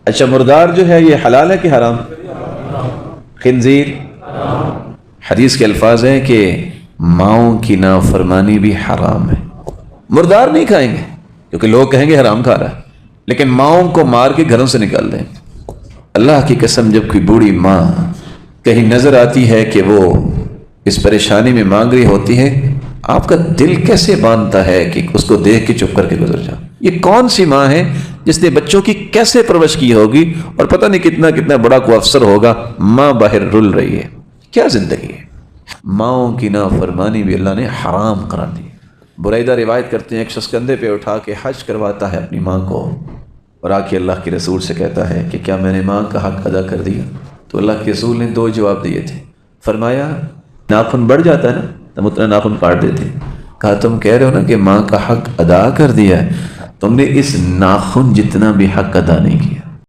اچھا مردار جو ہے یہ حلال ہے کہ حرام؟ خنزیر، حدیث کے الفاظ ہیں کہ ماؤں کی نافرمانی بھی حرام ہے. مردار نہیں کھائیں گے کیونکہ لوگ کہیں گے حرام کھا رہا ہے، لیکن ماؤں کو مار کے گھروں سے نکال دیں. اللہ کی قسم جب کوئی بوڑھی ماں کہیں نظر آتی ہے کہ وہ اس پریشانی میں مانگ رہی ہوتی ہے، آپ کا دل کیسے باندھتا ہے کہ اس کو دیکھ کے چپ کر کے گزر جاؤ. یہ کون سی ماں ہے جس نے بچوں کی کیسے پرورش کی ہوگی، اور پتہ نہیں کتنا کتنا بڑا کوئی افسر ہوگا، ماں باہر رل رہی ہے. کیا زندگی ہے. ماؤں کی نافرمانی بھی اللہ نے حرام قرار دی. بریدہ روایت کرتے ہیں ایک شخص کندھے پہ اٹھا کے حج کرواتا ہے اپنی ماں کو، اور آ کے اللہ کے رسول سے کہتا ہے کہ کیا میں نے ماں کا حق ادا کر دیا؟ تو اللہ کے رسول نے 2 جواب دیے تھے. فرمایا ناخن بڑھ جاتا ہے نا، تم اتنا ناخن کاٹ دیتے. کہا تم کہہ رہے ہو نا کہ ماں کا حق ادا کر دیا ہے، تم نے اس ناخن جتنا بھی حق ادا نہیں کیا.